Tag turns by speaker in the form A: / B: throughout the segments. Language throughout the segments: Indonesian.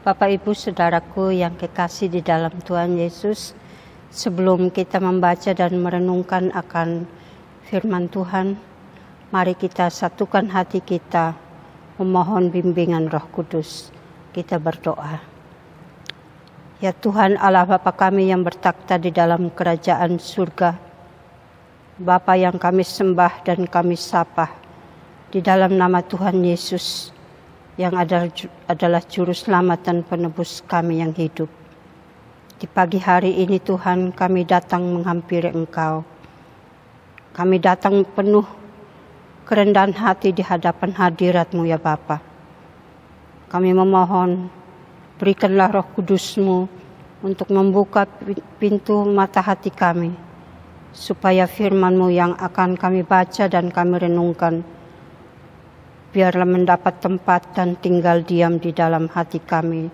A: Bapak, Ibu, Saudaraku yang kekasih di dalam Tuhan Yesus, sebelum kita membaca dan merenungkan akan firman Tuhan, mari kita satukan hati kita, memohon bimbingan Roh Kudus. Kita berdoa. Ya Tuhan Allah Bapa kami yang bertakhta di dalam kerajaan surga, Bapa yang kami sembah dan kami sapa, di dalam nama Tuhan Yesus, yang adalah juru selamat dan penebus kami yang hidup. Di pagi hari ini Tuhan, kami datang menghampiri Engkau. Kami datang penuh kerendahan hati di hadapan hadirat-Mu ya Bapa. Kami memohon, berikanlah Roh Kudus-Mu untuk membuka pintu mata hati kami, supaya firman-Mu yang akan kami baca dan kami renungkan, biarlah mendapat tempat dan tinggal diam di dalam hati kami,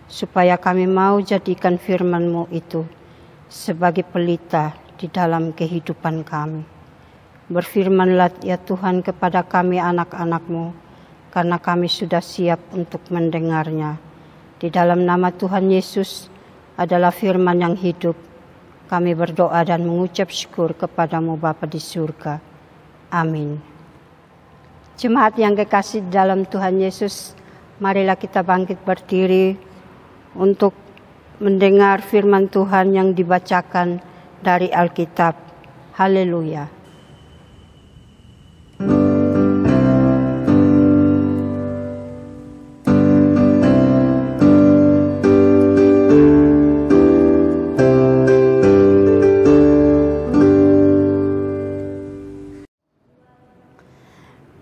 A: supaya kami mau jadikan firman-Mu itu sebagai pelita di dalam kehidupan kami. Berfirmanlah ya Tuhan kepada kami anak-anak-Mu, karena kami sudah siap untuk mendengarnya. Di dalam nama Tuhan Yesus adalah firman yang hidup, kami berdoa dan mengucap syukur kepada-Mu Bapa di surga. Amin. Jemaat yang kekasih dalam Tuhan Yesus, marilah kita bangkit berdiri untuk mendengar firman Tuhan yang dibacakan dari Alkitab. Haleluya.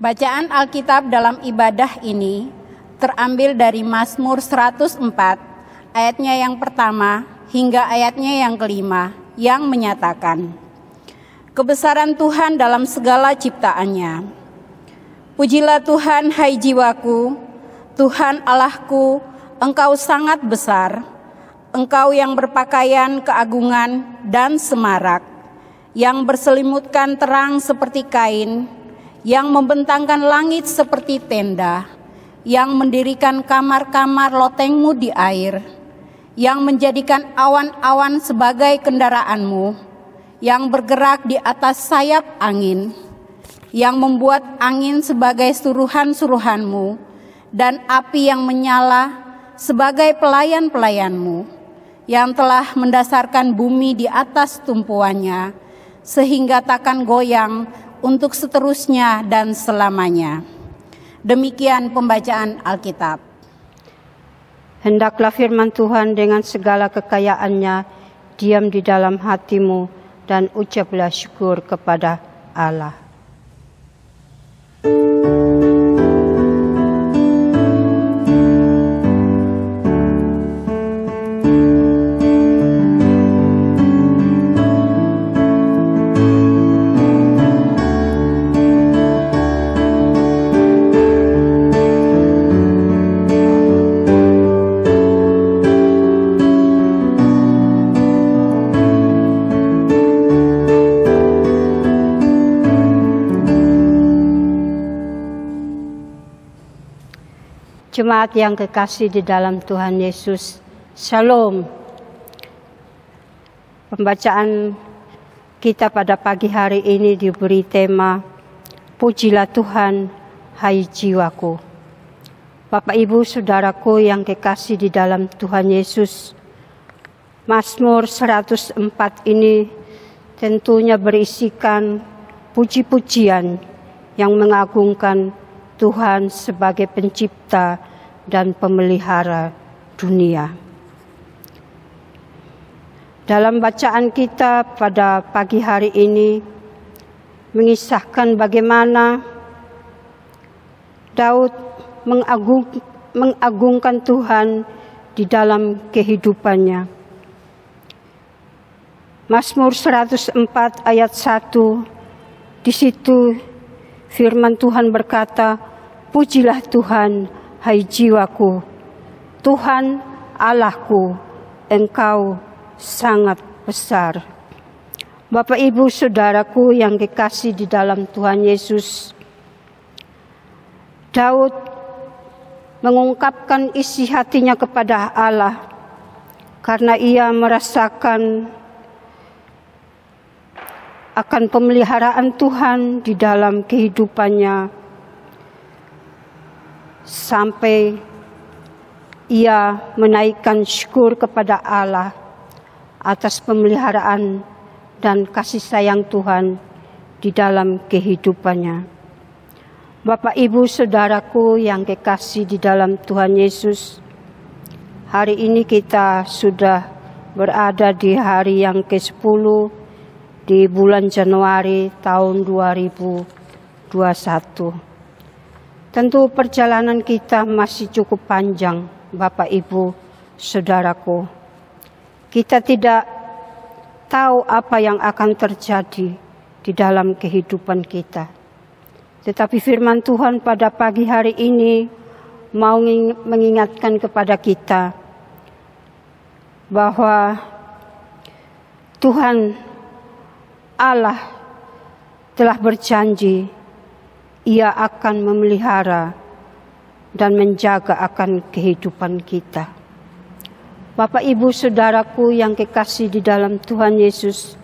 B: Bacaan Alkitab dalam ibadah ini terambil dari Mazmur 104, ayatnya yang pertama hingga ayatnya yang kelima, yang menyatakan, kebesaran Tuhan dalam segala ciptaannya. Pujilah Tuhan, hai jiwaku, Tuhan Allahku, Engkau sangat besar. Engkau yang berpakaian keagungan dan semarak, yang berselimutkan terang seperti kain, yang membentangkan langit seperti tenda, yang mendirikan kamar-kamar loteng-Mu di air, yang menjadikan awan-awan sebagai kendaraan-Mu, yang bergerak di atas sayap angin, yang membuat angin sebagai suruhan-suruhan-Mu, dan api yang menyala sebagai pelayan-pelayan-Mu, yang telah mendasarkan bumi di atas tumpuannya, sehingga takkan goyang untuk seterusnya dan selamanya. Demikian pembacaan Alkitab.
A: Hendaklah firman Tuhan dengan segala kekayaannya diam di dalam hatimu, dan ucaplah syukur kepada Allah. Jemaat yang kekasih di dalam Tuhan Yesus, Shalom. Pembacaan kita pada pagi hari ini diberi tema, Pujilah Tuhan, hai jiwaku. Bapak, Ibu, Saudaraku yang kekasih di dalam Tuhan Yesus, Mazmur 104 ini tentunya berisikan puji-pujian yang mengagungkan Tuhan sebagai pencipta dan pemelihara dunia. Dalam bacaan kita pada pagi hari ini mengisahkan bagaimana Daud mengagungkan Tuhan di dalam kehidupannya. Mazmur 104 ayat 1, di situ firman Tuhan berkata, pujilah Tuhan, hai jiwaku, Tuhan Allahku, Engkau sangat besar. Bapak, Ibu, Saudaraku yang kekasih di dalam Tuhan Yesus, Daud mengungkapkan isi hatinya kepada Allah, karena ia merasakan akan pemeliharaan Tuhan di dalam kehidupannya, sampai ia menaikkan syukur kepada Allah atas pemeliharaan dan kasih sayang Tuhan di dalam kehidupannya. Bapak, Ibu, Saudaraku yang kekasih di dalam Tuhan Yesus, hari ini kita sudah berada di hari yang ke-10 di bulan Januari tahun 2021. Tentu perjalanan kita masih cukup panjang, Bapak, Ibu, Saudaraku. Kita tidak tahu apa yang akan terjadi di dalam kehidupan kita. Tetapi firman Tuhan pada pagi hari ini mau mengingatkan kepada kita bahwa Tuhan Allah telah berjanji Ia akan memelihara dan menjaga akan kehidupan kita. Bapak, Ibu, Saudaraku yang kekasih di dalam Tuhan Yesus,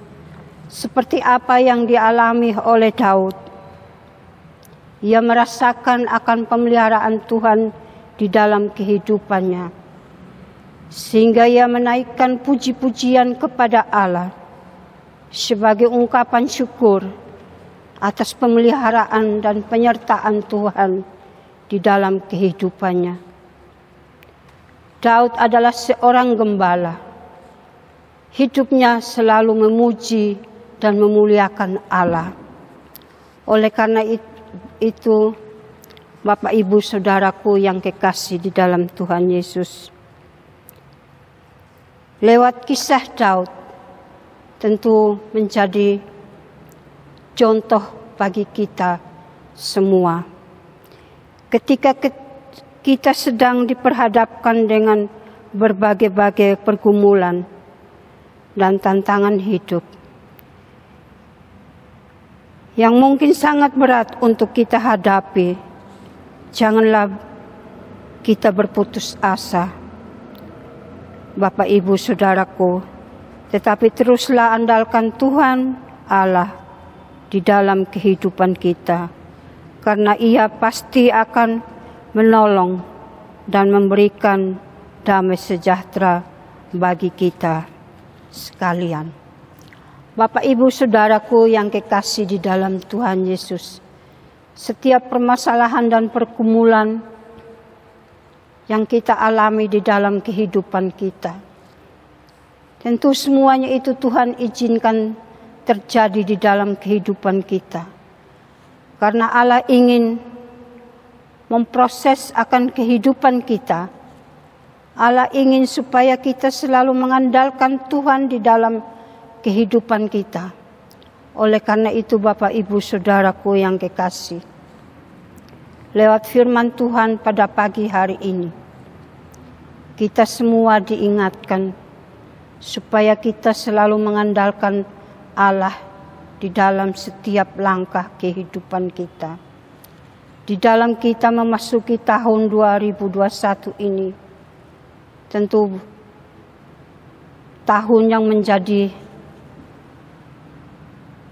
A: seperti apa yang dialami oleh Daud, ia merasakan akan pemeliharaan Tuhan di dalam kehidupannya, sehingga ia menaikkan puji-pujian kepada Allah sebagai ungkapan syukur atas pemeliharaan dan penyertaan Tuhan di dalam kehidupannya. Daud adalah seorang gembala. Hidupnya selalu memuji dan memuliakan Allah. Oleh karena itu, Bapak, Ibu, Saudaraku yang kekasih di dalam Tuhan Yesus, lewat kisah Daud tentu menjadi contoh bagi kita semua. Ketika kita sedang diperhadapkan dengan berbagai-bagai pergumulan dan tantangan hidup yang mungkin sangat berat untuk kita hadapi, janganlah kita berputus asa, Bapak, Ibu, Saudaraku, tetapi teruslah andalkan Tuhan Allah di dalam kehidupan kita, karena Ia pasti akan menolong dan memberikan damai sejahtera bagi kita sekalian. Bapak, Ibu, Saudaraku yang kekasih di dalam Tuhan Yesus, setiap permasalahan dan pergumulan yang kita alami di dalam kehidupan kita, tentu semuanya itu Tuhan izinkan terjadi di dalam kehidupan kita. Karena Allah ingin memproses akan kehidupan kita. Allah ingin supaya kita selalu mengandalkan Tuhan di dalam kehidupan kita. Oleh karena itu, Bapak, Ibu, Saudaraku yang kekasih, lewat firman Tuhan pada pagi hari ini, kita semua diingatkan supaya kita selalu mengandalkan Allah di dalam setiap langkah kehidupan kita. Di dalam kita memasuki tahun 2021 ini, tentu tahun yang menjadi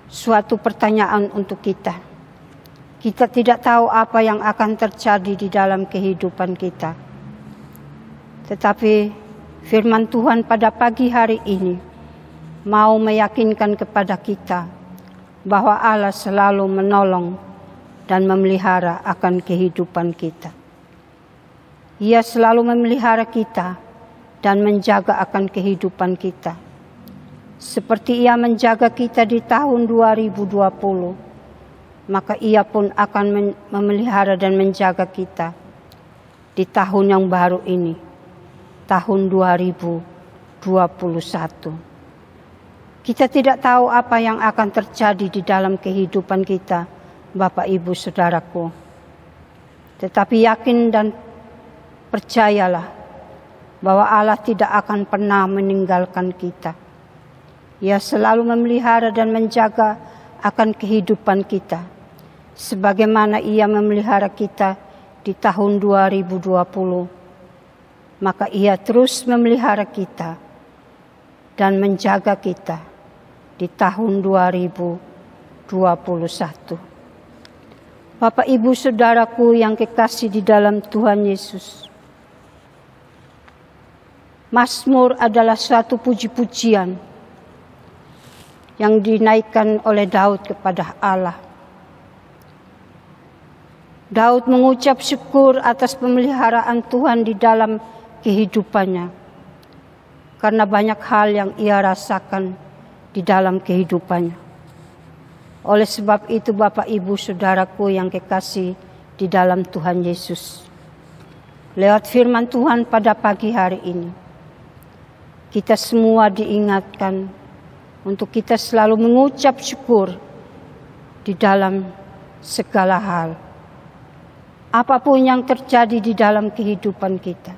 A: suatu pertanyaan untuk kita. Kita tidak tahu apa yang akan terjadi di dalam kehidupan kita. Tetapi firman Tuhan pada pagi hari ini mau meyakinkan kepada kita bahwa Allah selalu menolong dan memelihara akan kehidupan kita. Ia selalu memelihara kita dan menjaga akan kehidupan kita. Seperti Ia menjaga kita di tahun 2020, maka Ia pun akan memelihara dan menjaga kita di tahun yang baru ini, tahun 2021. Kita tidak tahu apa yang akan terjadi di dalam kehidupan kita, Bapak, Ibu, Saudaraku. Tetapi yakin dan percayalah bahwa Allah tidak akan pernah meninggalkan kita. Ia selalu memelihara dan menjaga akan kehidupan kita, sebagaimana Ia memelihara kita di tahun 2020, maka Ia terus memelihara kita dan menjaga kita di tahun 2021. Bapak, Ibu, Saudaraku yang kekasih di dalam Tuhan Yesus, Mazmur adalah suatu puji-pujian yang dinaikkan oleh Daud kepada Allah. Daud mengucap syukur atas pemeliharaan Tuhan di dalam kehidupannya, karena banyak hal yang ia rasakan di dalam kehidupannya. Oleh sebab itu, Bapak, Ibu, Saudaraku yang kekasih di dalam Tuhan Yesus, lewat firman Tuhan pada pagi hari ini, kita semua diingatkan untuk kita selalu mengucap syukur di dalam segala hal. Apapun yang terjadi di dalam kehidupan kita,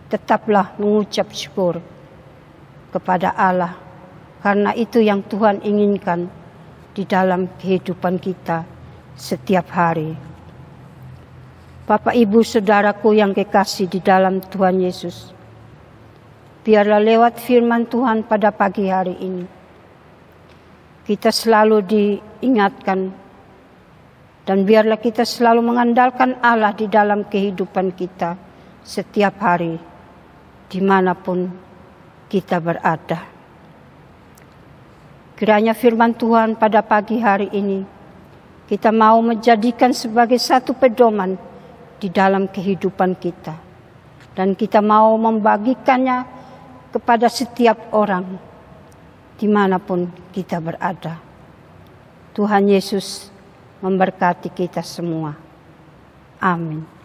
A: tetaplah mengucap syukur kepada Allah, karena itu yang Tuhan inginkan di dalam kehidupan kita setiap hari. Bapak, Ibu, Saudaraku yang kekasih di dalam Tuhan Yesus, biarlah lewat firman Tuhan pada pagi hari ini, kita selalu diingatkan, dan biarlah kita selalu mengandalkan Allah di dalam kehidupan kita setiap hari, dimanapun kita berada. Kiranya firman Tuhan pada pagi hari ini, kita mau menjadikan sebagai satu pedoman di dalam kehidupan kita, dan kita mau membagikannya kepada setiap orang dimanapun kita berada. Tuhan Yesus memberkati kita semua. Amin.